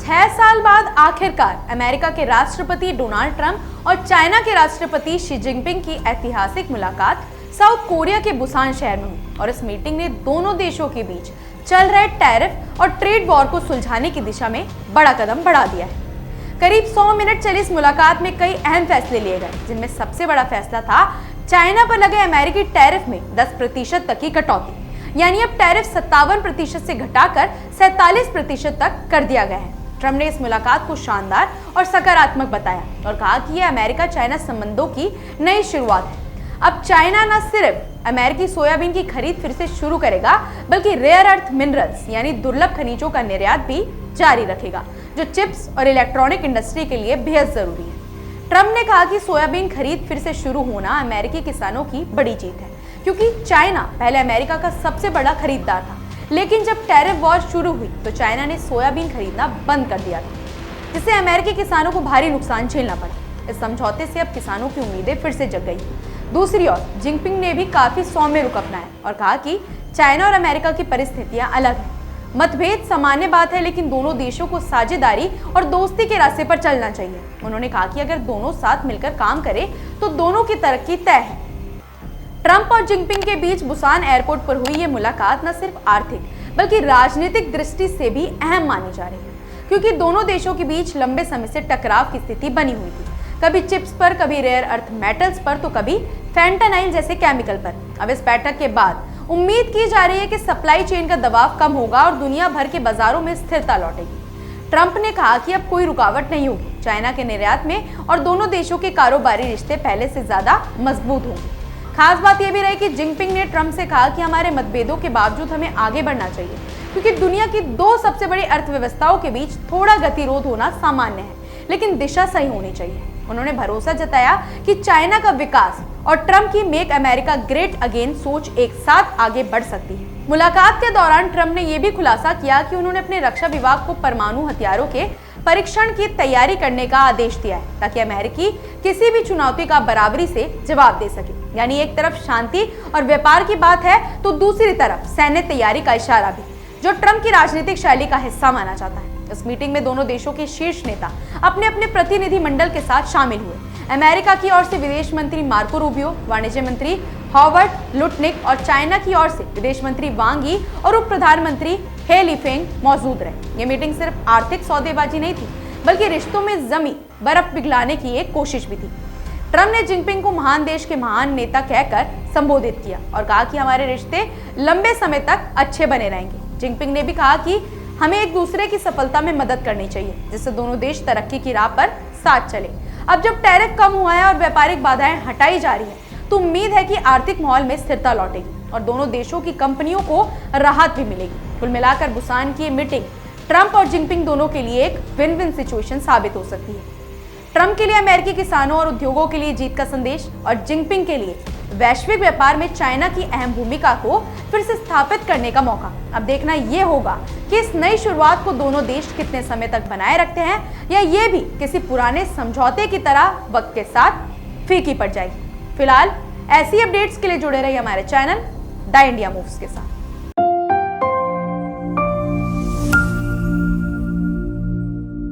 6 साल बाद आखिरकार अमेरिका के राष्ट्रपति डोनाल्ड ट्रंप और चाइना के राष्ट्रपति शी जिनपिंग की ऐतिहासिक मुलाकात साउथ कोरिया के बुसान शहर में हुई और इस मीटिंग ने दोनों देशों के बीच चल रहे टैरिफ और ट्रेड वॉर को सुलझाने की दिशा में बड़ा कदम बढ़ा दिया है। करीब 100 मिनट चली इस मुलाकात में कई अहम फैसले लिए गए, जिनमें सबसे बड़ा फैसला था चाइना पर लगे अमेरिकी टैरिफ में 10% तक की कटौती, यानी अब टैरिफ 57% से घटाकर 47% तक कर दिया गया है। ट्रंप ने इस मुलाकात को शानदार और सकारात्मक बताया और कहा कि यह अमेरिका चाइना संबंधों की नई शुरुआत है। अब चाइना न सिर्फ अमेरिकी सोयाबीन की खरीद फिर से शुरू करेगा, बल्कि रेयर अर्थ मिनरल्स यानी दुर्लभ खनिजों का निर्यात भी जारी रखेगा, जो चिप्स और इलेक्ट्रॉनिक इंडस्ट्री के लिए बेहद जरूरी है। ट्रंप ने कहा कि सोयाबीन खरीद फिर से शुरू होना अमेरिकी किसानों की बड़ी जीत है, क्योंकि चाइना पहले अमेरिका का सबसे बड़ा खरीदार था, लेकिन जब टैरिफ वॉर शुरू हुई तो चाइना ने सोयाबीन खरीदना बंद कर दिया था, जिससे अमेरिकी किसानों को भारी नुकसान झेलना पड़ा। इस समझौते से अब किसानों की उम्मीदें फिर से जग गई। दूसरी ओर जिनपिंग ने भी काफी सौम्य रुख अपनाया और कहा कि चाइना और अमेरिका की परिस्थितियां अलग हैं। मतभेद सामान्य बात है, लेकिन दोनों देशों को साझेदारी और दोस्ती के रास्ते पर चलना चाहिए। उन्होंने कहा कि अगर दोनों साथ मिलकर काम करें तो दोनों की तरक्की तय है। ट्रंप और जिनपिंग के बीच बुसान एयरपोर्ट पर हुई ये मुलाकात न सिर्फ आर्थिक बल्कि राजनीतिक दृष्टि से भी अहम मानी जा रही है, क्योंकि दोनों देशों के बीच लंबे समय से टकराव की स्थिति बनी हुई थी, कभी चिप्स पर, कभी रेयर अर्थ मेटल्स पर, तो कभी फेंटानाइल जैसे केमिकल पर। अब इस बैठक के बाद उम्मीद की जा रही है कि सप्लाई चेन का दबाव कम होगा और दुनिया भर के बाजारों में स्थिरता लौटेगी। ट्रंप ने कहा कि अब कोई रुकावट नहीं होगी चाइना के निर्यात में और दोनों देशों के कारोबारी रिश्ते पहले से ज्यादा मजबूत होंगे। खास बात यह भी रही कि जिनपिंग ने ट्रंप से कहा कि हमारे मतभेदों के बावजूद हमें आगे बढ़ना चाहिए, क्योंकि दुनिया की दो सबसे बड़ी अर्थव्यवस्थाओं के बीच थोड़ा गतिरोध होना सामान्य है, लेकिन दिशा सही होनी चाहिए। उन्होंने भरोसा जताया कि चाइना का विकास और ट्रंप की मेक अमेरिका ग्रेट अगेन सोच एक साथ आगे बढ़ सकती है। मुलाकात के दौरान ट्रंप ने यह भी खुलासा किया कि उन्होंने अपने रक्षा विभाग को परमाणु हथियारों के परीक्षण की तैयारी करने का आदेश दिया है, ताकि अमेरिकी किसी भी चुनौती का बराबरी से जवाब दे सके। यानी एक तरफ शांति और व्यापार की बात है, तो दूसरी तरफ सैन्य तैयारी का इशारा भी, जो ट्रंप की राजनीतिक शैली का हिस्सा माना जाता है। इस मीटिंग में दोनों देशों के शीर्ष नेता अपने अपने प्रतिनिधि मंडल के साथ शामिल हुए। अमेरिका की ओर से विदेश मंत्री मार्को रूबियो, वाणिज्य मंत्री हॉवर्ड लुटनिक और चाइना की ओर से विदेश मंत्री वांग यी और उप प्रधानमंत्री हे लिफेंग मौजूद रहे। ये मीटिंग सिर्फ आर्थिक सौदेबाजी नहीं थी, बल्कि रिश्तों में जमी बर्फ पिघलाने की एक कोशिश भी थी। ट्रंप ने जिनपिंग को महान देश के महान नेता कहकर संबोधित किया और कहा कि हमारे रिश्ते लंबे समय तक अच्छे बने रहेंगे। जिनपिंग ने भी कहा कि हमें एक दूसरे की सफलता में मदद करनी चाहिए, जिससे दोनों देश तरक्की की राह पर साथ चले। अब जब टैरिफ कम हुआ है और व्यापारिक बाधाएं हटाई जा रही है, तो उम्मीद है कि आर्थिक माहौल में स्थिरता लौटेगी और दोनों देशों की कंपनियों को राहत भी मिलेगी। कुल मिलाकर बुसान की मीटिंग ट्रंप और जिनपिंग दोनों के लिए एक विन विन सिचुएशन साबित हो सकती है। ट्रंप के लिए अमेरिकी किसानों और उद्योगों के लिए जीत का संदेश और जिनपिंग के लिए वैश्विक व्यापार में चाइना की अहम भूमिका को फिर से स्थापित करने का मौका। अब देखना यह होगा कि इस नई शुरुआत को दोनों देश कितने समय तक बनाए रखते हैं, या ये भी किसी पुराने समझौते की तरह वक्त के साथ फीकी पड़ जाएगी। फिलहाल ऐसी अपडेट्स के लिए जुड़े रहिए हमारे चैनल द इंडिया मूव्स के साथ।